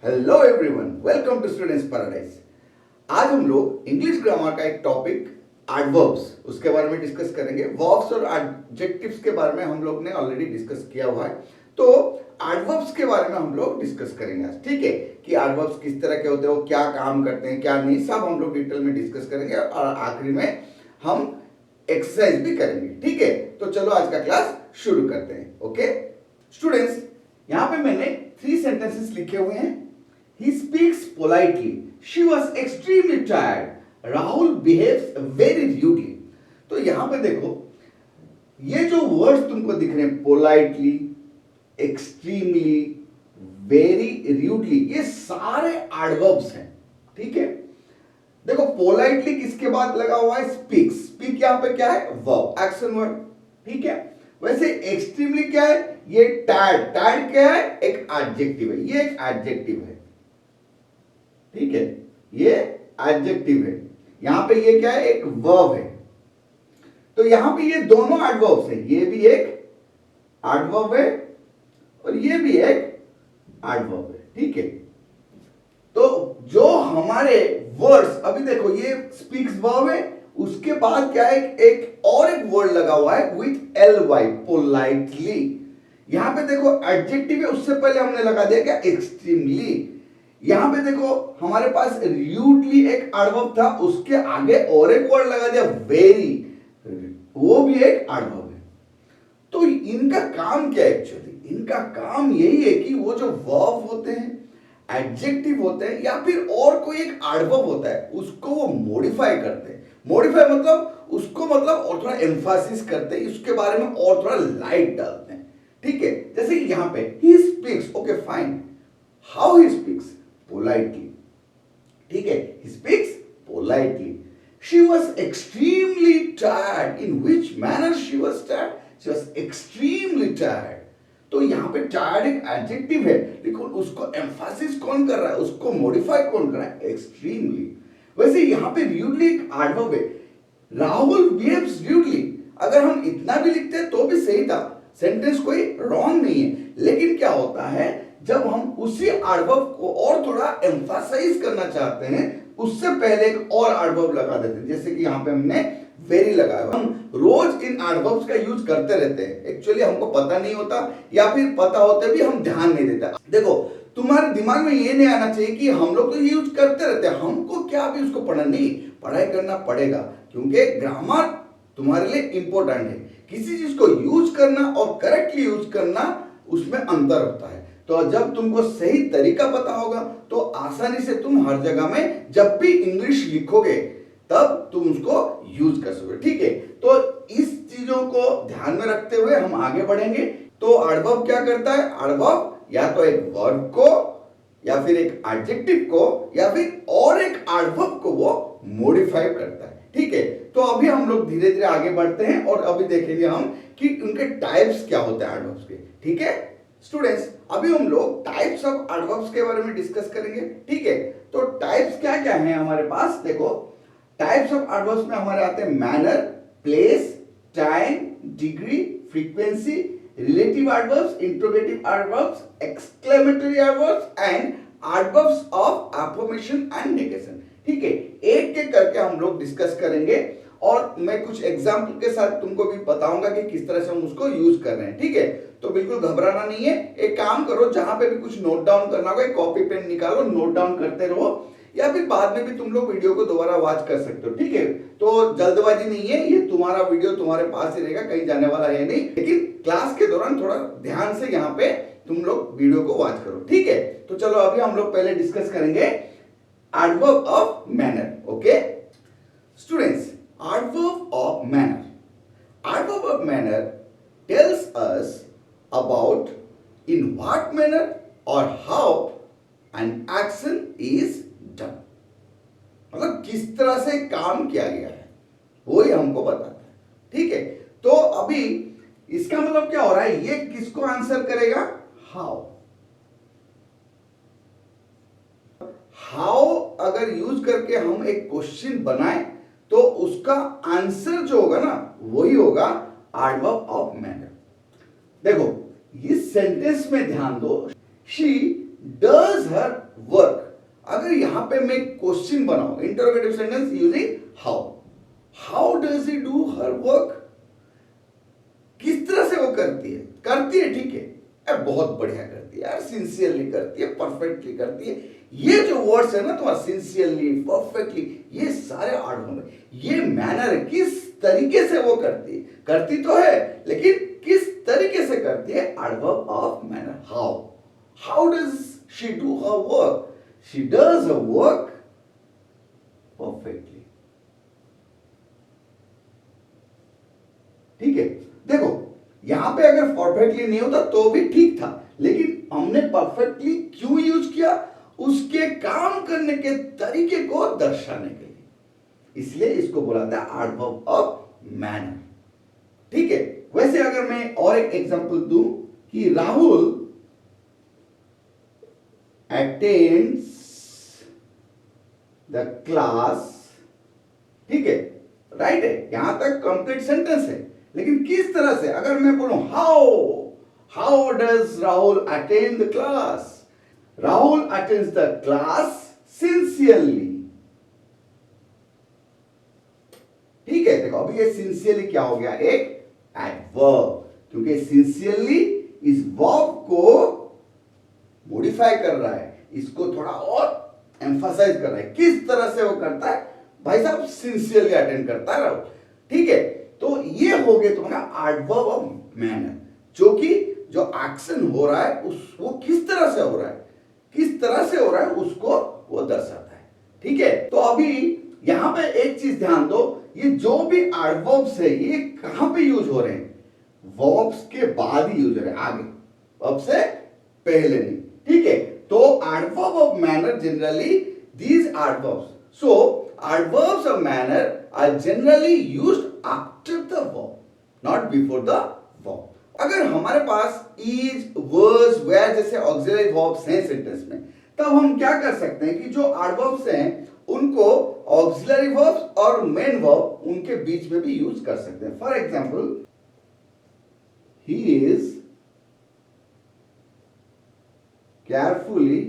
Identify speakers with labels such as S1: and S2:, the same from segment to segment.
S1: Hello everyone, welcome to students paradise. आज हम लोग इंग्लिश ग्रामर का एक टॉपिक एडवर्ब्स उसके बारे में डिस्कस करेंगे। वर्ब्स और एडजेक्टिव्स के बारे में हम लोग ने ऑलरेडी डिस्कस किया हुआ है, तो एडवर्ब्स के बारे में हम लोग डिस्कस करेंगे आज। ठीक है कि एडवर्ब्स किस तरह के होते हैं, वो क्या काम करते हैं, क्या नहीं, सब हम लोग डिटेल में डिस्कस करेंगे और आखिरी में हम एक्सरसाइज भी करेंगे। ठीक है, तो चलो आज का क्लास शुरू करते हैं। ओके स्टूडेंट्स, यहाँ पे मैंने 3 सेंटेंसेस लिखे हुए हैं। He speaks politely. She was extremely tired. Rahul behaves very rudely. तो यहां पे देखो, ये जो वर्ड्स तुमको दिख रहे हैं, पोलाइटली, एक्सट्रीमली, वेरी रूडली, ये सारे एडवर्ब्स हैं। ठीक है, देखो पोलाइटली किसके बाद लगा हुआ है? स्पीक्स। स्पीक यहां पे क्या है? Verb, action word. ठीक है, वैसे एक्सट्रीमली क्या है? ये टायर्ड। टायर्ड क्या है? एक एडजेक्टिव है, ये एक एडजेक्टिव है। ठीक है, ये एडजेक्टिव है। यहां पे ये क्या है? एक वर्ब है। तो यहां पे ये दोनों एडवर्ब्स है, ये भी एक एडवर्ब है और ये भी एक एडवर्ब है। ठीक है, तो जो हमारे वर्ड्स, अभी देखो ये स्पीक्स वर्ब है, उसके बाद क्या है? एक और एक वर्ड लगा हुआ है विथ ly, पोलाइटली। यहां पे देखो एडजेक्टिव है, उससे पहले हमने लगा दिया क्या? एक्सट्रीमली। यहां पे देखो हमारे पास रूडली एक एडवर्ब था, उसके आगे और एक वर्ड लगा दिया वेरी, वो भी एक एडवर्ब है। तो इनका काम क्या है? एक्चुअली इनका काम यही है कि वो जो वर्ब होते हैं, एडजेक्टिव होते हैं, या फिर और कोई एक एडवर्ब होता है, उसको वो मॉडिफाई करते हैं। मॉडिफाई मतलब उसको और थोड़ा एम्फासिस करते हैं, उसके बारे में और थोड़ा लाइट डालते हैं। ठीक है, जैसे यहां पे he speaks, okay fine, how he speaks? politely. ठीक है, he speaks politely. She was extremely tired. In which manner she was tired? She was extremely tired. तो यहां पे tired एक एडजेक्टिव है, लेकिन उसको एम्फासिस कौन कर रहा है, उसको मॉडिफाई कौन कर रहा है? एक्सट्रीमली। वैसे यहां पे रूडली एक एडवर्ब है, राहुल बिहेव्स रूडली। अगर हम इतना भी लिखते हैं तो भी सही था, सेंटेंस कोई रॉन्ग नहीं है। लेकिन क्या होता है, जब हम उसी एडवर्ब को और थोड़ा एम्फसाइज करना चाहते हैं, उससे पहले एक और एडवर्ब लगा देते हैं। जैसे कि यहां पे हमने वेरी लगाया। हम रोज इन एडवर्ब्स का यूज करते रहते हैं, एक्चुअली हमको पता नहीं होता, या फिर पता होते भी हम ध्यान नहीं देते। देखो, तुम्हारे दिमाग में ये नहीं आना चाहिए कि हम लोग तो ये यूज करते रहते हैं, हमको क्या अभी उसको पढ़ना नहीं, पढ़ाई करना पड़ेगा, क्योंकि ग्रामर तुम्हारे लिए इंपॉर्टेंट है। किसी चीज को यूज करना और करेक्टली यूज करना, उसमें अंतर होता है। तो जब तुमको सही तरीका पता होगा तो आसानी से तुम हर जगह में जब भी इंग्लिश लिखोगे तब तुम उसको यूज कर सकोगे। ठीक है, तो इस चीजों को ध्यान में रखते हुए हम आगे बढ़ेंगे। तो एडवर्ब क्या करता है? एडवर्ब या तो एक वर्ब को, या फिर एक एडजेक्टिव को, या फिर और एक एडवर्ब को वो मॉडिफाई करता है। ठीक है, तो अभी हम लोग धीरे धीरे आगे बढ़ते हैं और अभी देखेंगे हम कि उनके टाइप्स क्या होते हैं एडवर्ब्स के। ठीक है स्टूडेंट्स, अभी हम लोग टाइप्स ऑफ एडवर्ब्स के बारे में डिस्कस करेंगे। ठीक है, तो टाइप्स क्या क्या हैं हमारे पास? देखो, टाइप्स ऑफ एडवर्ब्स में हमारे आते हैं manner, place, time, degree, frequency, relative adverbs, interrogative adverbs, exclamatory adverbs and adverbs of affirmation and negation. ठीक है, एक एक करके हम लोग डिस्कस करेंगे और मैं कुछ एग्जाम्पल के साथ तुमको भी बताऊंगा कि किस तरह से हम उसको यूज कर रहे हैं। ठीक है, तो बिल्कुल घबराना नहीं है। एक काम करो, जहां पे भी कुछ नोट डाउन करना होगा, कॉपी पेन निकालो, नोट डाउन करते रहो, या फिर बाद में भी तुम लोग वीडियो को दोबारा वॉच कर सकते हो। ठीक है, तो जल्दबाजी नहीं है, ये तुम्हारा वीडियो तुम्हारे पास ही रहेगा, कहीं जाने वाला है नहीं। लेकिन क्लास के दौरान थोड़ा ध्यान से यहाँ पे तुम लोग वीडियो को वॉच करो। ठीक है, तो चलो अभी हम लोग पहले डिस्कस करेंगे adverb of manner. Okay students, adverb of manner. Adverb of manner tells us about in what manner or how an action is done. मतलब किस तरह से काम किया गया है, वो ही हमको बताता है। ठीक है, तो अभी इसका मतलब क्या हो रहा है? ये किसको आंसर करेगा? हाउ। हाउ अगर यूज करके हम एक क्वेश्चन बनाए तो उसका आंसर जो होगा ना, वही होगा एडवर्ब ऑफ मैनर। देखो, इस सेंटेंस में ध्यान दो, शी डज हर वर्क। अगर यहां पे मैं क्वेश्चन बनाऊं, interrogative sentence using how, how does he do her work, किस तरह से वो करती है ठीक है यार, बहुत बढ़िया करती है यार, सिंसियरली करती है, परफेक्टली करती है। ये जो वर्ड्स है ना तुम्हारा, सिंसियरली, परफेक्टली, ये सारे आर्डवर्ब है। ये मैनर है, किस तरीके से वो करती है, करती तो है लेकिन किस तरीके से करती है, adverb of manner. How, how does she do her work, she does her work perfectly. ठीक है, देखो यहां पे अगर परफेक्टली नहीं होता तो भी ठीक था, लेकिन हमने परफेक्टली क्यों यूज किया, उसके काम करने के तरीके को दर्शाने के लिए, इसलिए इसको बोला था एडवर्ब ऑफ मैनर। ठीक है, वैसे अगर मैं और एक एग्जांपल दूं कि राहुल अटेंड्स द क्लास, ठीक है, राइट है, यहां तक कंप्लीट सेंटेंस है, लेकिन किस तरह से, अगर मैं बोलूं how does Rahul attend the class, Rahul attends the class sincerely. ठीक है, देखो अभी ये सिंसियरली क्या हो गया, एक एडवर्ब, क्योंकि सिंसियरली इस वर्ब को मॉडिफाई कर रहा है, इसको थोड़ा और एम्फसाइज कर रहा है, किस तरह से वो करता है, भाई साहब सिंसियरली अटेंड करता है राहुल। ठीक है, तो ये हो गया तुम्हारा एडवर्ब ऑफ मैनर, जो कि जो एक्शन हो रहा है उस वो किस तरह से हो रहा है, किस तरह से हो रहा है उसको वो दर्शाता है। ठीक है, तो अभी यहां पे एक चीज ध्यान दो, ये जो भी एडवर्ब्स है ये कहां पे यूज हो रहे हैं, वर्ब्स के बाद ही यूज हो रहे हैं, आगे वर्ब से पहले नहीं। ठीक है, तो adverb of manner generally these adverbs, so adverbs of manner are generally used after the verb, not before the verb। अगर हमारे पास is, was, were जैसे auxiliary verbs हैं सेंटेंस में, तब हम क्या कर सकते हैं कि जो adverbs हैं उनको auxiliary verbs और main verb उनके बीच में भी यूज कर सकते हैं। For example, he is carefully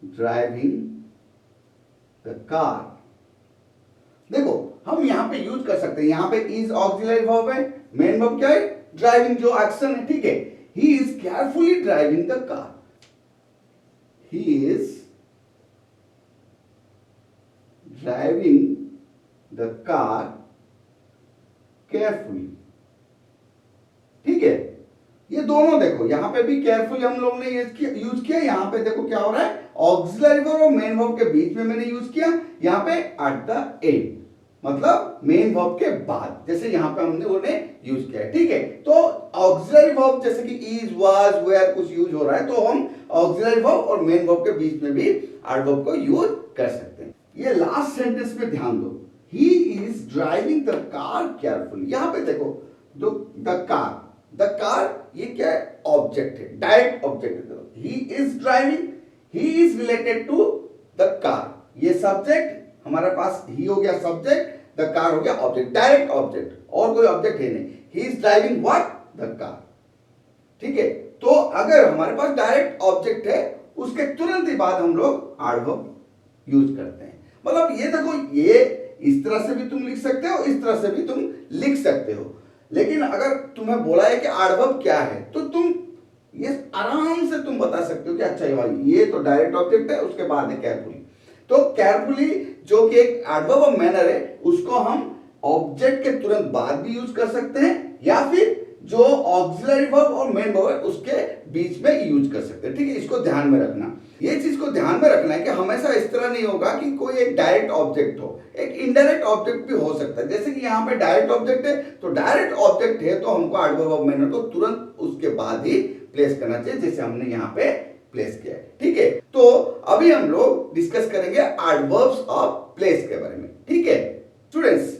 S1: driving the car। देखो हम यहां पे यूज कर सकते हैं, यहां पे इज ऑक्सिलरी वर्ब है, मेन वर्ब क्या है, ड्राइविंग जो एक्शन है। ठीक है, he is carefully driving the car, he is driving the car carefully. ठीक है, ये दोनों देखो यहां पे भी केयरफुली हम लोग ने यूज किया, यहां पे देखो क्या हो रहा है, ऑक्सिलरी वर्ब और मेन वर्ब के बीच में मैंने यूज किया, यहां पे एट द एंड, मतलब मेन वर्ब के बाद, जैसे यहां पे हमने उन्हें यूज किया है। ठीक है, तो ऑक्सिलरी वर्ब जैसे कि इज, वाज, वेयर कुछ यूज हो रहा है, तो हम ऑक्सिलरी वर्ब और मेन वर्ब के बीच में भी एडवर्ब को यूज कर सकते हैं। ये लास्ट सेंटेंस में ध्यान दो, ही is driving the car carefully. यहां पे देखो जो द कार ये क्या है, ऑब्जेक्ट है, डायरेक्ट ऑब्जेक्ट है। He is driving, he is related to the car, ये सब्जेक्ट हमारे पास ही हो गया सब्जेक्ट, द कार हो गया ऑब्जेक्ट, डायरेक्ट ऑब्जेक्ट, और कोई ऑब्जेक्ट है नहीं। ही is driving what, the car. ठीक है, तो अगर हमारे पास डायरेक्ट ऑब्जेक्ट है उसके तुरंत ही बाद हम लोग एडवर्ब यूज करते हैं। मतलब ये देखो, ये इस तरह से भी तुम लिख सकते हो, इस तरह से भी तुम लिख सकते हो, लेकिन अगर तुम्हें बोला है कि एडवर्ब क्या है तो तुम ये आराम से तुम बता सकते हो कि अच्छा भाई ये तो डायरेक्ट ऑब्जेक्ट है, उसके बाद है केयरफुली। तो केयरफुली जो कि एक एडवर्ब ऑफ मैनर है, उसको हम ऑब्जेक्ट के तुरंत बाद भी यूज कर सकते हैं, या फिर जो ऑक्सिलरी वर्ब और मेन वर्ब है उसके बीच में यूज कर सकते हैं। ठीक है, इसको ध्यान में रखना, ये चीज को ध्यान में रखना है कि हमेशा इस तरह नहीं होगा कि कोई एक डायरेक्ट ऑब्जेक्ट हो, एक इनडायरेक्ट ऑब्जेक्ट भी हो सकता है। जैसे कि यहाँ पे डायरेक्ट ऑब्जेक्ट है, तो डायरेक्ट ऑब्जेक्ट है तो हमको एडवर्ब ऑफ मैनर को तुरंत उसके बाद ही प्लेस करना चाहिए, जैसे हमने यहाँ पे प्लेस किया है। ठीक है, तो अभी हम लोग डिस्कस करेंगे एडवर्ब्स ऑफ प्लेस के बारे में। ठीक है स्टूडेंट्स,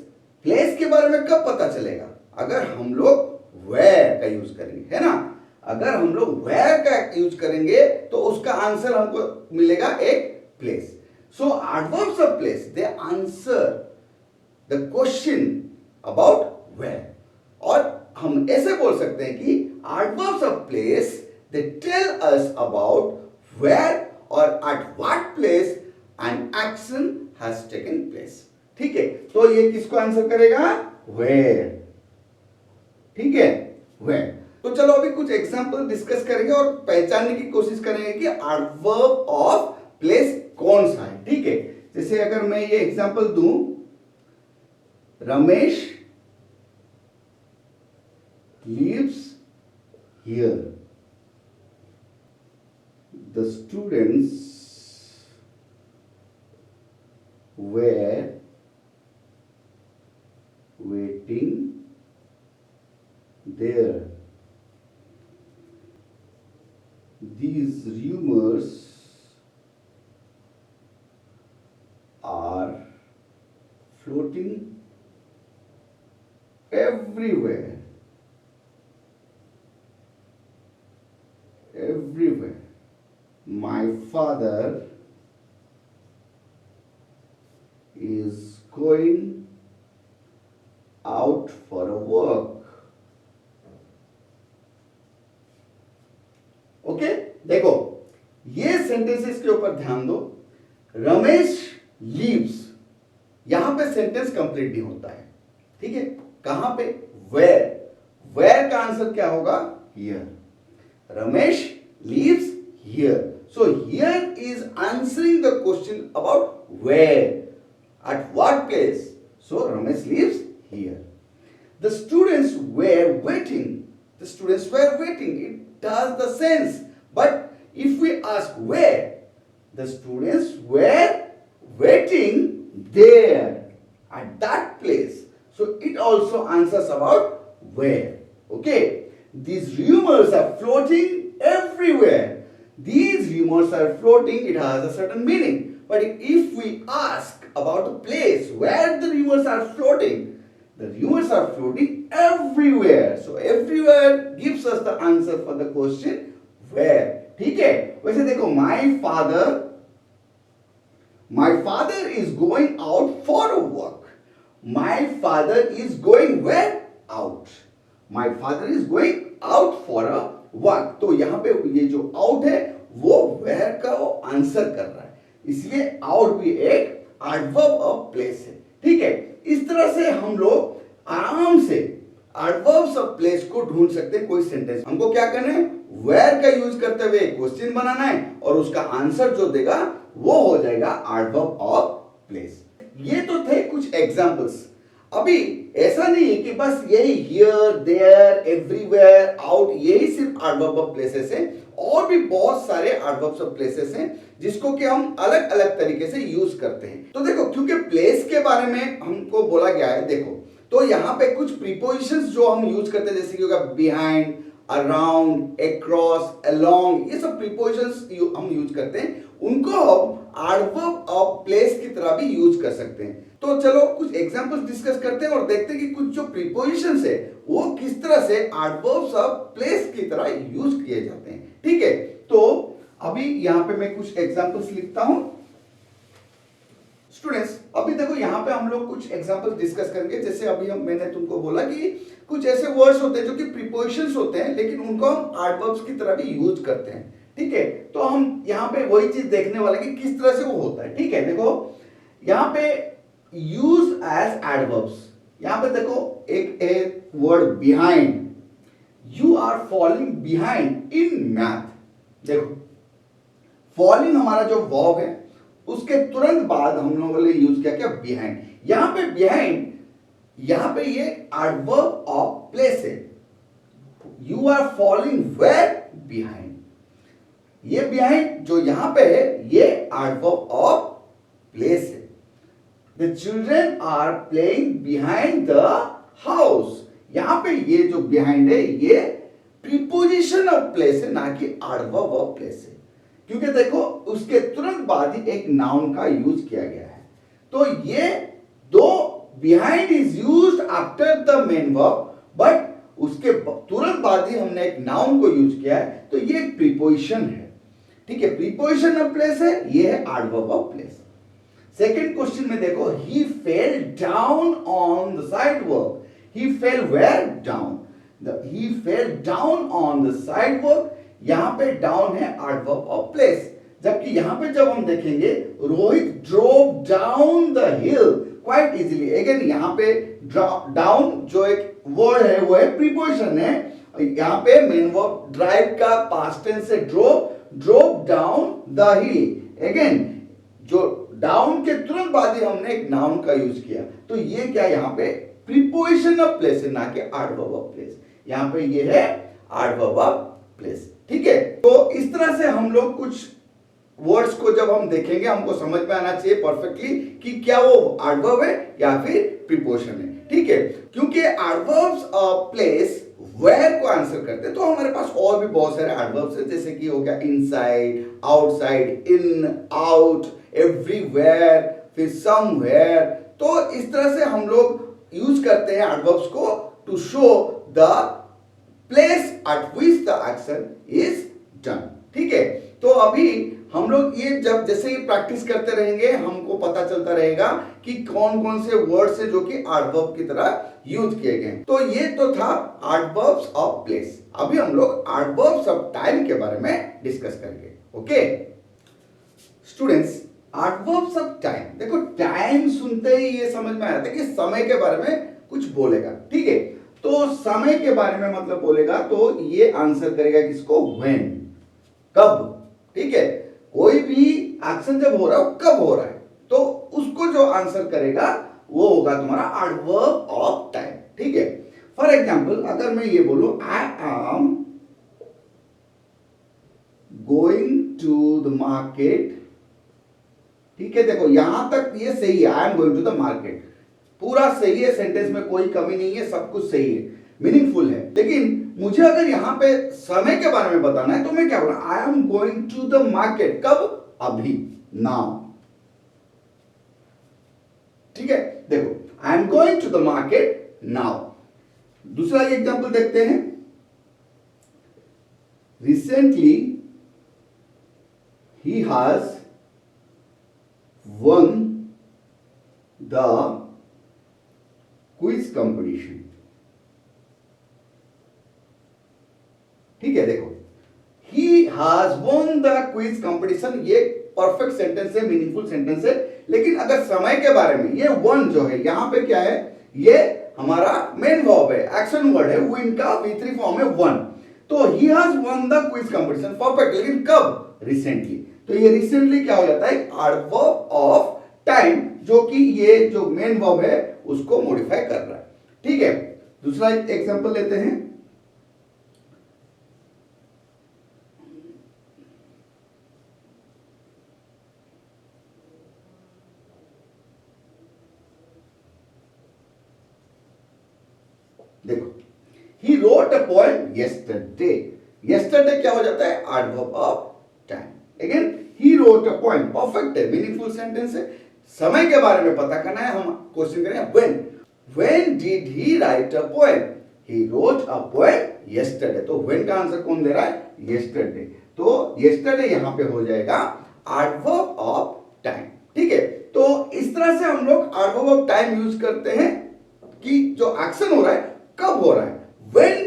S1: प्लेस के बारे में कब पता चलेगा, अगर हम लोग वेयर का यूज करेंगे, है ना। अगर हम लोग वेयर का यूज करेंगे तो उसका आंसर हमको मिलेगा एक place. So adverbs of place they answer the question about where, और हम ऐसे बोल सकते हैं कि adverbs of place they tell us about where or at what place an action has taken place. ठीक है, तो ये किसको आंसर करेगा? where. ठीक है, where. तो चलो अभी कुछ एग्जांपल डिस्कस करेंगे और पहचानने की कोशिश करेंगे कि एडवर्ब ऑफ प्लेस कौन सा है. ठीक है, जैसे अगर मैं ये एग्जांपल दूं, Ramesh lives here. The students were waiting there. These rumors are floating everywhere. Everywhere. My father is going out for a walk. Okay, देखो ये सेंटेंसेस के ऊपर ध्यान दो. रमेश लीव्स, यहां पे सेंटेंस कंप्लीट नहीं होता है. ठीक है, कहां पे? वेयर. वेयर का आंसर क्या होगा? Here. Ramesh lives here. So here is answering the question about where, at what place. So Ramesh lives here. The students were waiting. The students were waiting. It does the sense. But if we ask where, the students were waiting there, at that place. So it also answers about where. Okay. These rumors are floating everywhere. These rumors are floating, it has a certain meaning. But if we ask about the place where the rumors are floating, the rumors are floating everywhere. So everywhere gives us the answer for the question where. ठीक है, वैसे देखो, my father is going out for a walk. My father is going where? Out. My father is going out for a walk. तो यहां पे ये जो out है वो where का वो आंसर कर रहा है, इसलिए out भी एक adverb of place है. ठीक है, इस तरह से हम लोग आराम से adverbs of place को ढूंढ सकते हैं. कोई सेंटेंस हमको क्या करना है? where का यूज करते हुए क्वेश्चन बनाना है और उसका आंसर जो देगा वो हो जाएगा adverb of place. ये तो थे कुछ एग्जांपल्स. अभी ऐसा नहीं है कि बस यही हियर, देयर, एवरीवेयर, आउट यही सिर्फ एडवर्ब ऑफ प्लेसेस है. और भी बहुत सारे एडवर्ब्स ऑफ प्लेसेस हैं जिसको कि हम अलग अलग तरीके से यूज करते हैं. तो देखो, क्योंकि प्लेस के बारे में हमको बोला गया है, देखो तो यहाँ पे कुछ प्रीपोजिशंस जो हम यूज करते हैं, जैसे कि होगा बिहाइंड, अराउंड, अक्रॉस, अलोंग, ये सब प्रीपोजिशंस हम यूज करते हैं. उनको हम एडवर्ब ऑफ प्लेस की तरह भी यूज कर सकते हैं. तो चलो कुछ एग्जांपल्स डिस्कस करते हैं और देखते हैं कि कुछ जो प्रीपोजिशंस है वो किस तरह से एडवर्ब्स ऑफ प्लेस की तरह यूज किए जाते हैं. ठीक है, तो अभी यहां पे मैं कुछ एग्जांपल्स लिखता हूं. स्टूडेंट्स, अभी देखो यहाँ पे हम लोग कुछ एग्जांपल्स डिस्कस करेंगे. जैसे अभी मैंने तुमको बोला कि कुछ ऐसे वर्ड्स होते हैं जो कि प्रीपोजिशंस होते हैं लेकिन उनको हम एडवर्ब्स की तरह भी यूज करते हैं. ठीक है, तो हम यहाँ पे वही चीज देखने वाले कि किस तरह से वो होता है. ठीक है, देखो यहाँ पे यूज एज एडवर्ब्स. यहां पे देखो एक word behind. You are falling behind in math. देखो, फॉलिंग हमारा जो वर्ब है उसके तुरंत बाद हम लोगों ने यूज किया क्या? बिहाइंड. यहां पे बिहाइंड, यहां पे ये एडवर्ब ऑफ प्लेस है. You are falling where? Behind. ये बिहाइंड जो यहां पे है ये एडवर्ब ऑफ प्लेस है. The children are playing behind the house. यहां पे ये जो behind है ये preposition of place है, ना कि adverb of place है. क्योंकि देखो उसके तुरंत बाद ही एक noun का यूज किया गया है. तो ये दो behind is used after the main verb, but उसके तुरंत बाद ही हमने एक noun को यूज किया है, तो ये एक preposition है. ठीक है, preposition of place है, ये है adverb of place. Second question में देखो, he fell down on the sidewalk. He fell where? Down. He fell down on the sidewalk. यहां पे डाउन है एडवर्ब ऑफ प्लेस, जबकि यहां पे जब हम देखेंगे Rohit drove down the hill quite easily. Again यहां पे डाउन जो एक वर्ड है वो है प्रीपोजिशन है, यहां पे मेन वर्ब ड्राइव का पास्ट टेंस से drove down the hill. Again जो डाउन के तुरंत बाद ही हमने एक नाउन का यूज किया, तो ये क्या यहां पे प्रीपोजिशन ऑफ प्लेस है, ना कि एडवर्ब ऑफ प्लेस। यहां पे ये है एडवर्ब ऑफ प्लेस, ठीक है। तो इस तरह से हम लोग कुछ वर्ड्स को जब हम देखेंगे हमको समझ में आना चाहिए परफेक्टली कि क्या वो एडवर्ब है या फिर प्रीपोजिशन है, ठीक है। क्योंकि एडवर्ब्स ऑफ प्लेस वेयर को आंसर करते हैं, तो हमारे पास और भी बहुत सारे एडवर्ब्स हैं, जैसे कि हो गया इनसाइड, आउटसाइड, इन, आउट, एवरीवेयर, फिर समवेयर। तो इस तरह से हम लोग यूज करते हैं एडवर्ब्स को to show the place at which the action is done, ठीक है। तो अभी हम लोग ये जब जैसे ही प्रैक्टिस करते रहेंगे हमको पता चलता रहेगा कि कौन कौन से वर्ड्स है जो कि एडवर्ब की तरह यूज किए गए। तो ये तो था एडवर्ब्स ऑफ प्लेस। अभी हम लोग एडवर्ब्स ऑफ टाइम के बारे में डिस्कस करेंगे। Okay students, adverbs of time, देखो टाइम सुनते ही ये समझ में आता है कि समय के बारे में कुछ बोलेगा, ठीक है। तो समय के बारे में मतलब बोलेगा तो ये आंसर करेगा किसको, व्हेन, कब, ठीक है। कोई भी एक्शन जब हो रहा है कब हो रहा है, तो उसको जो आंसर करेगा वो होगा तुम्हारा एडवर्ब ऑफ टाइम, ठीक है। फॉर एग्जाम्पल अगर मैं ये बोलूं I am going to the market, ठीक है। देखो यहां तक ये सही है, I am going to the market, पूरा सही है, सेंटेंस में कोई कमी नहीं है, सब कुछ सही है, मीनिंगफुल है। लेकिन मुझे अगर यहां पे समय के बारे में बताना है तो मैं क्या बोलूं, I am going to the market, कब, अभी, नाउ, ठीक है। देखो I am going to the market now. दूसरा एग्जांपल देखते हैं, रिसेंटली ही has won the quiz competition, ठीक है। देखो he has won the quiz competition, ये परफेक्ट सेंटेंस है, मीनिंगफुल सेंटेंस है। लेकिन अगर समय के बारे में, ये वन जो है यहां पे क्या है, ये हमारा मेन वर्ब है, एक्शन वर्ड है, विन का V3 फॉर्म है वन। तो he has won the quiz competition, perfect, लेकिन कब, रिसेंटली। तो ये रिसेंटली क्या हो जाता है, एडवर्ब ऑफ टाइम, जो कि ये जो मेन वर्ब है उसको मॉडिफाई कर रहा है, ठीक है। दूसरा एग्जांपल लेते हैं, देखो he wrote a poem yesterday, yesterday क्या हो जाता है, adverb of time. Again he wrote a poem, perfect है, मीनिंगफुल सेंटेंस है। समय के बारे में पता करना है, हम क्वेश्चन करें when did he write a poem, he wrote a poem yesterday। तो when का आंसर कौन दे रहा है, yesterday। तो yesterday यहां पे हो जाएगा एडवर्ब ऑफ टाइम, ठीक है। तो इस तरह से हम लोग एडवर्ब ऑफ टाइम यूज करते हैं कि जो एक्शन हो रहा है कब हो रहा है, when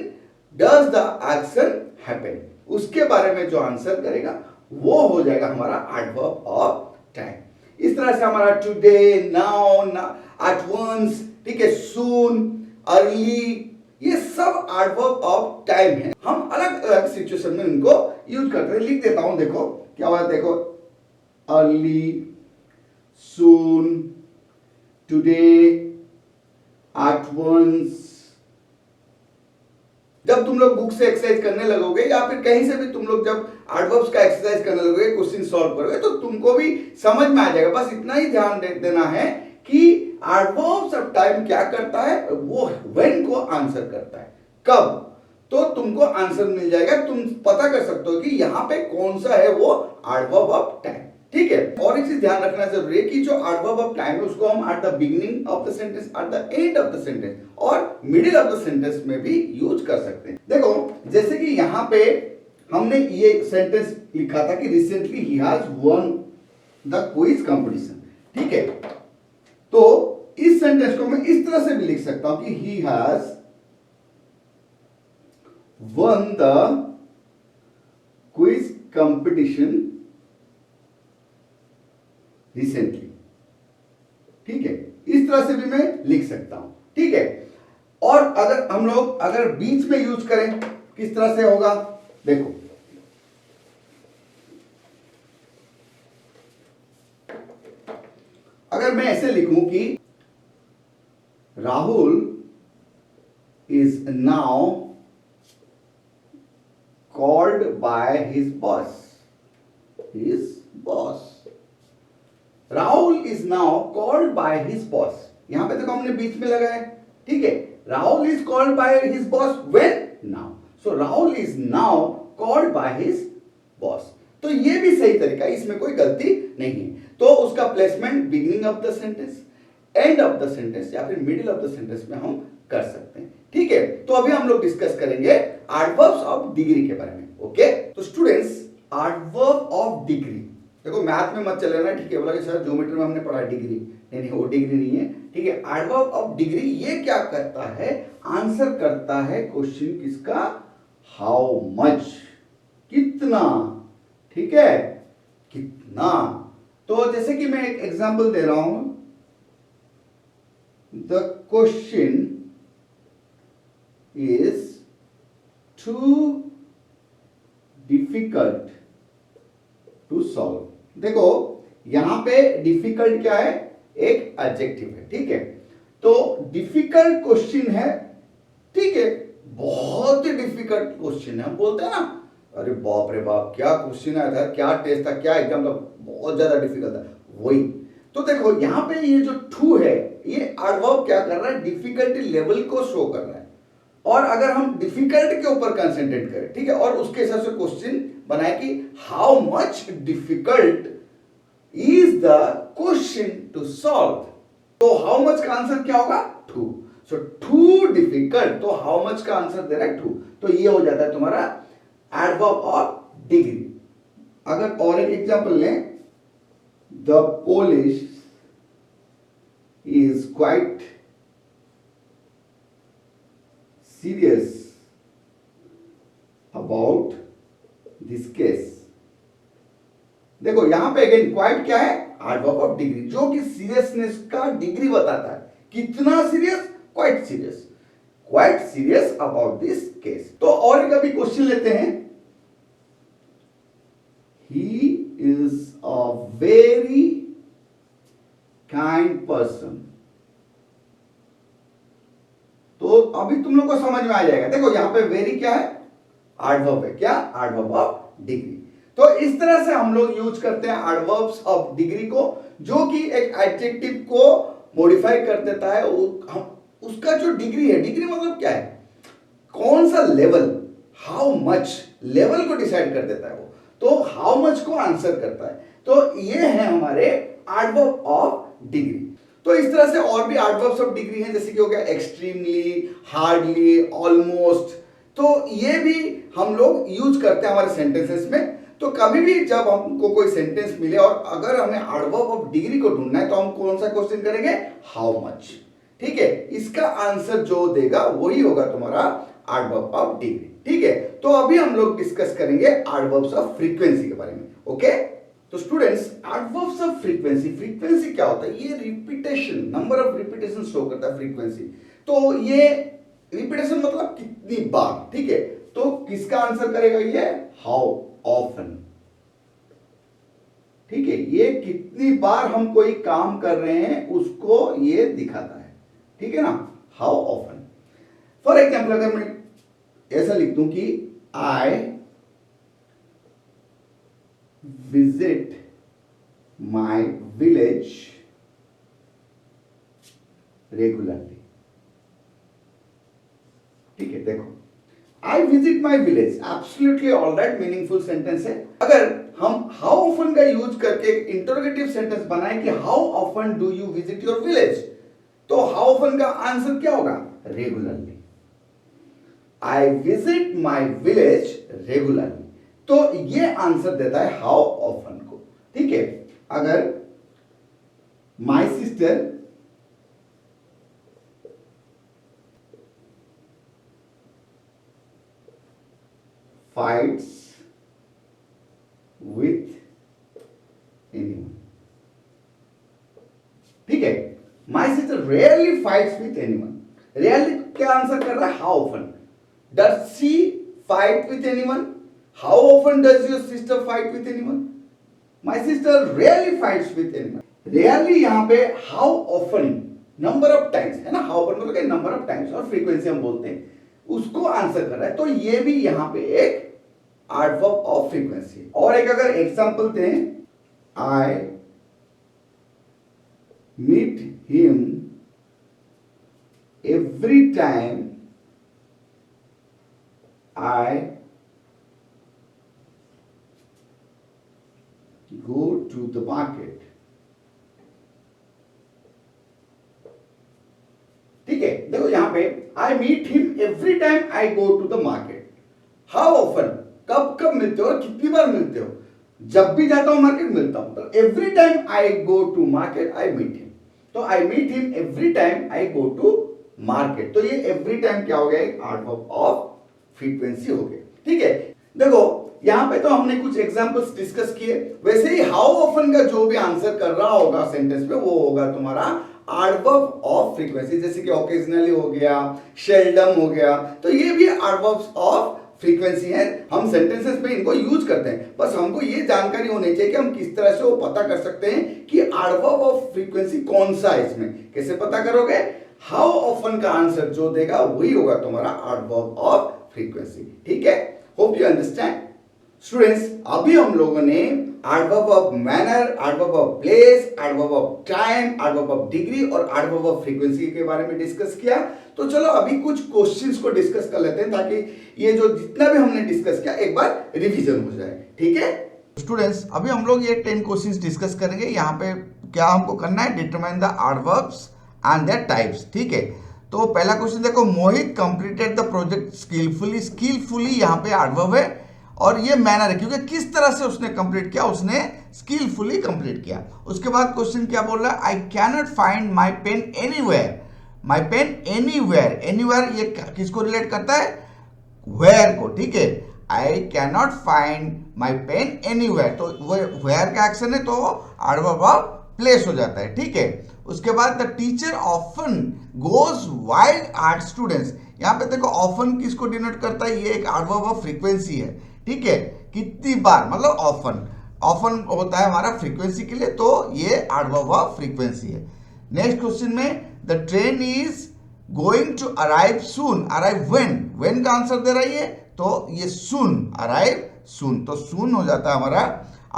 S1: does the action happen, उसके बारे में जो आंसर करेगा वो हो जाएगा हमारा एडवर्ब ऑफ टाइम। इस तरह से हमारा टुडे, नाउ, एट वंस, ठीक है, सून, अर्ली, ये सब एडवर्ब ऑफ टाइम है। हम अलग अलग सिचुएशन में इनको यूज करते हैं। लिख देता हूं, देखो क्या हुआ, देखो अर्ली, सून, टुडे, एट वंस। जब तुम लोग बुक से एक्सरसाइज करने लगोगे या फिर कहीं से भी तुम लोग जब एडवर्ब्स का एक्सरसाइज करने लगोगे, क्वेश्चन सॉल्व करोगे, तो तुमको भी समझ में आ जाएगा। बस इतना ही ध्यान देना है कि एडवर्ब्स ऑफ टाइम क्या करता है, वो व्हेन को आंसर करता है, कब, तो तुमको आंसर मिल जाएगा। तुम पता कर सकते हो कि यहां पे कौन सा है वो एडवर्ब ऑफ टाइम, ठीक है। और एक चीज ध्यान रखना जरूरी है कि जो एडवर्ब ऑफ टाइम है उसको हम at the beginning of the sentence, at the end of the sentence और मिडिल ऑफ द सेंटेंस में भी यूज कर सकते हैं। देखो जैसे कि यहां पे हमने ये सेंटेंस लिखा था कि रिसेंटली ही has one the quiz competition, ठीक है। तो इस सेंटेंस को मैं इस तरह से भी लिख सकता हूं कि he has one the quiz competition recently. ठीक है, इस तरह से भी मैं लिख सकता हूं। ठीक है, और अगर हम लोग अगर बीच में यूज करें किस तरह से होगा, देखो अगर मैं ऐसे लिखूं कि Rahul is now called by his boss, Rahul is now called by his boss. यहां पे देखो हमने बीच में लगाया। ठीक है, Rahul is called by his boss when, now. So Rahul is now called by his boss. तो ये भी सही तरीका है, इसमें कोई गलती नहीं है। तो उसका placement beginning of the sentence, end of the sentence या फिर मिडिल ऑफ द सेंटेंस में हम कर सकते हैं। ठीक है, तो अभी हम लोग डिस्कस करेंगे एडवर्ब्स ऑफ डिग्री के बारे में। ओके, तो स्टूडेंट्स एडवर्ब ऑफ डिग्री, देखो मैथ में मत चले ना। ठीक है, बोला कि सर ज्योमेट्री में हमने पढ़ा डिग्री, नहीं वो डिग्री नहीं है। ठीक है, एडवर्ब ऑफ डिग्री ये क्या करता है, आंसर करता है क्वेश्चन किसका, हाउ मच, कितना। ठीक है, कितना। तो जैसे कि मैं एक एग्जांपल दे रहा हूं, the question is too difficult to solve. देखो यहां पे डिफिकल्ट क्या है, एक एडजेक्टिव है। ठीक है, तो डिफिकल्ट क्वेश्चन है। ठीक है, बहुत ही डिफिकल्ट क्वेश्चन है। हम बोलते हैं ना, अरे बाप रे बाप क्या क्वेश्चन आया था, क्या टेस्ट था, क्या एग्जाम था, बहुत ज्यादा डिफिकल्ट था, वही। तो देखो यहां पे ये जो टू है, ये एडवर्ब क्या कर रहा है, डिफिकल्टी लेवल को शो कर रहा है। और अगर हम डिफिकल्ट के ऊपर कंसेंट्रेट करें, ठीक है, और उसके हिसाब से क्वेश्चन बनाए कि how much difficult is the question to solve, तो हाउ मच का आंसर क्या होगा, टू। सो टू डिफिकल्ट, तो हाउ मच का आंसर दे रहा है टू। तो ये हो जाता है तुम्हारा एडवर्ब ऑफ डिग्री। अगर और एक एग्जांपल लें, the Polish is quite serious about this case। देखो यहां पे अगेन क्वाइट क्या है, एडवर्ब ऑफ डिग्री, जो कि सीरियसनेस का डिग्री बताता है। कितना serious, quite serious, quite serious about this case. तो और एक अभी क्वेश्चन लेते हैं, he is a very kind person. तो अभी तुम लोग को समझ में आ जाएगा। देखो यहां पे वेरी क्या है, एडवर्ब है, क्या, एडवर्ब ऑफ डिग्री। तो इस तरह से हम लोग यूज करते हैं एडवर्ब्स ऑफ डिग्री को, जो कि एक एडजेक्टिव को मॉडिफाई कर देता है। उसका जो डिग्री है, डिग्री मतलब क्या है, कौन सा लेवल, हाउ मच, लेवल को डिसाइड कर देता है वो। तो हाउ मच को आंसर करता है। तो ये है हमारे एडवर्ब ऑफ डिग्री। तो इस तरह से और भी एडवर्ब्स ऑफ डिग्री हैं, जैसे कि हो गया एक्सट्रीमली, हार्डली, ऑलमोस्ट। तो ये भी हम लोग यूज करते हैं हमारे सेंटेंसेस में। तो कभी भी जब हमको कोई सेंटेंस मिले और अगर हमें एडवर्ब ऑफ डिग्री को ढूंढना है, तो हम कौन सा क्वेश्चन करेंगे, हाउ मच। ठीक है, इसका आंसर जो देगा वही होगा तुम्हारा एडवर्ब ऑफ डिग्री। ठीक है, तो अभी हम लोग डिस्कस करेंगे एडवर्ब्स ऑफ फ्रीक्वेंसी के बारे में। ओके, तो students adverbs of frequency, frequency क्या होता है, ये repetition, number of repetition show करता है फ्रीक्वेंसी। तो ये रिपीटेशन मतलब कितनी बार। ठीक है, तो किसका आंसर करेगा ये, हाउ ऑफन। ठीक है, ये कितनी बार हम कोई काम कर रहे हैं उसको ये दिखाता है। ठीक है ना, हाउ ऑफन। फॉर एग्जाम्पल अगर मैं ऐसा लिख दूं कि I visit my village regularly. ठीक है, देखो I visit my village, absolutely alright, meaningful sentence है। अगर हम हाउ ऑफन का यूज करके इंटरोगेटिव सेंटेंस बनाए कि how often do you visit your village, तो हाउ ऑफन का आंसर क्या होगा, regularly. I visit my village regularly. तो ये आंसर देता है हाउ ऑफन को। ठीक है, अगर my sister fights fights with anyone. Rarely क्या आंसर कर रहा है? How often. Does she fight with anyone? How often does your sister fight with anyone? My sister rarely fights with anyone. Rarely यहां पे how often, number of times है ना, how often मतलब number of times, और frequency हम बोलते हैं, उसको आंसर कर रहा है। तो ये भी यहां पे एक एडवर्ब ऑफ फ्रीक्वेंसी। और एक अगर एग्जांपल दें, I meet him every time I go to the market. ठीक है, देखो यहां पे I meet him every time I go to the market. How often, कब कब मिलते हो और कितनी बार मिलते हो? जब भी जाता हूं मार्केट मिलता हूं। तो every time I go to market I meet him. तो I meet him every time I go to market. तो ये एवरी टाइम क्या हो गया? एक एडवर्ब ऑफ फ्रीक्वेंसी हो गया। ठीक है, देखो यहां पे तो हमने कुछ एग्जांपल्स डिस्कस किए। वैसे ही हाउ ऑफन का जो भी आंसर कर रहा होगा सेंटेंस में, वो होगा तुम्हारा एडवर्ब ऑफ फ्रीक्वेंसी। जैसे कि ओकेजनली हो गया, शेल्डम हो गया, तो ये भी एडवर्ब्स ऑफ फ्रीक्वेंसी है। हम सेंटेंसेस में इनको यूज करते हैं। बस हमको ये जानकारी होनी चाहिए कि हम किस तरह से वो पता कर सकते हैं कि एडवर्ब ऑफ फ्रीक्वेंसी कौन सा है इसमें। कैसे पता करोगे? हाउ ऑफन का आंसर जो देगा वही होगा तुम्हारा एडवर्ब ऑफ फ्रीक्वेंसी। ठीक है, होप यू अंडरस्टैंड। स्टूडेंट्स, अभी हम लोगों ने adverb of manner, adverb of place, adverb of time, adverb of degree और एडवर्ब ऑफ फ्रीक्वेंसी के बारे में डिस्कस किया। तो चलो अभी कुछ क्वेश्चंस को डिस्कस कर लेते हैं, ताकि ये जो जितना भी हमने डिस्कस किया एक बार रिवीजन हो जाए। ठीक है स्टूडेंट्स, अभी हम लोग ये 10 क्वेश्चंस डिस्कस करेंगे। यहाँ पे क्या हमको करना है? Determine the adverbs and their types. ठीक है, तो पहला क्वेश्चन देखो, Mohit completed the project skilfully. Skilfully यहाँ पे एडवर्ब है और ये मैनर है, क्योंकि किस तरह से उसने कंप्लीट किया, उसने स्किलफुली कंप्लीट किया। उसके बाद क्वेश्चन क्या बोल रहा है? I cannot find my pen anywhere. My pen anywhere, anywhere ये किसको रिलेट करता है? वेयर को। ठीक है, I cannot find my pen anywhere, तो वेयर का एक्शन है तो एडवर्ब ऑफ प्लेस हो जाता है। ठीक है, उसके बाद the teacher often goes wild at students. यहाँ पे देखो ऑफन किसको डिनोट करता है? ये एक एडवर्ब ऑफ फ्रीक्वेंसी है। ठीक है, कितनी बार मतलब ऑफन, ऑफन होता है हमारा फ्रीक्वेंसी के लिए, तो ये एडवर्ब ऑफ फ्रीक्वेंसी है। नेक्स्ट क्वेश्चन में the train is going to arrive soon. Arrive when, when का आंसर दे रही है, तो ये सून, अराइव सून, तो सून हो जाता है हमारा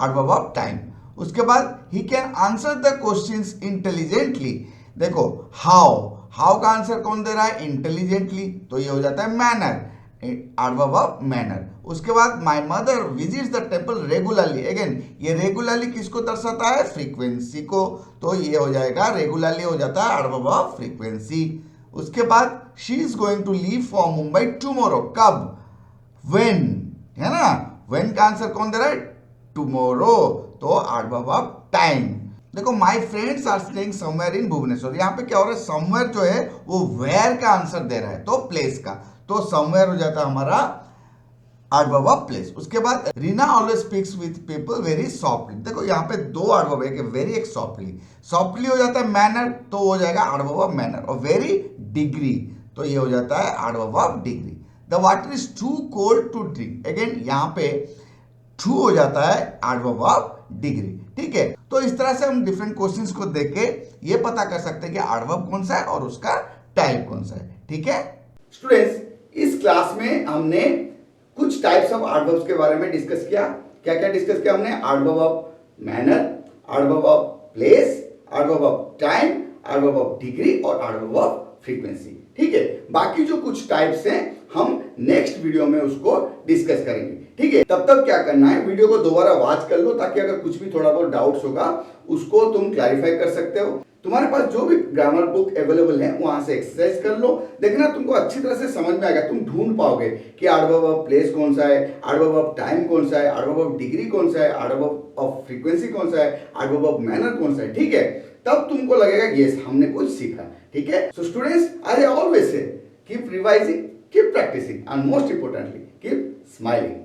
S1: एडवर्ब ऑफ टाइम। उसके बाद he can answer the questions intelligently. देखो हाउ, हाउ का आंसर कौन दे रहा है? इंटेलिजेंटली, तो ये हो जाता है मैनर, एडवर्ब ऑफ मैनर। उसके बाद my mother visits the temple regularly. Again ये रेगुलरली किसको दर्शाता है? फ्रीक्वेंसी को, तो ये हो जाएगा रेगुलरली हो जाता है एडवर्ब ऑफ फ्रीक्वेंसी। उसके बाद she is going to leave for Mumbai tomorrow. कब? व्हेन, है ना, व्हेन का आंसर कौन दे रहा है? टुमारो, तो एडवर्ब ऑफ टाइम। देखो my friends are staying somewhere in Bhubaneswar. यहाँ पे क्या हो रहा है? समवेयर जो है वो वेयर का आंसर दे रहा है, तो प्लेस का, तो समवेयर हो जाता है हमारा एडवर्ब ऑफ प्लेस। उसके बाद Reena always speaks with people very softly. देखो यहाँ पे दो एडवर्ब है, वेरी एक सॉफ्टली। सॉफ्टली हो जाता है मैनर, तो हो जाएगा एडवर्ब ऑफ मैनर। और वेरी डिग्री, तो ये हो जाता है adverb of degree. The water is too cold to drink. Again यहाँ पे टू हो जाता है एडवर्ब ऑफ डिग्री। ठीक है, तो इस तरह से हम डिफरेंट क्वेश्चंस को देख के ये पता कर सकते हैं कि एडवर्ब कौन सा है और उसका टाइप कौन सा है। ठीक है स्टूडेंट्स, इस क्लास में हमने कुछ टाइप्स ऑफ एडवर्ब्स के बारे में डिस्कस किया। क्या क्या डिस्कस किया हमने? Adverb of manner, adverb of place, adverb of time, adverb of degree और एडवर्ब ऑफ फ्रीक्वेंसी। ठीक है, बाकी जो कुछ टाइप्स हैं हम नेक्स्ट वीडियो में उसको डिस्कस करेंगे। ठीक है, तब तक क्या करना है, वीडियो को दोबारा वॉच कर लो, ताकि अगर कुछ भी थोड़ा बहुत डाउट्स होगा उसको तुम क्लैरिफाई कर सकते हो। तुम्हारे पास जो भी ग्रामर बुक अवेलेबल है वहां से एक्सरसाइज कर लो, देखना तुमको अच्छी तरह से समझ में आएगा। तुम ढूंढ पाओगे कि एडवर्ब ऑफ प्लेस कौन सा है, एडवर्ब ऑफ टाइम कौन सा है, एडवर्ब ऑफ डिग्री कौन सा है, एडवर्ब ऑफ फ्रीक्वेंसी कौन सा है, एडवर्ब ऑफ मैनर कौन सा है। ठीक है, तब तुमको लगेगा यस हमने कुछ सीखा। ठीक है, so students, I always say keep revising, keep practicing, and most importantly keep smiling.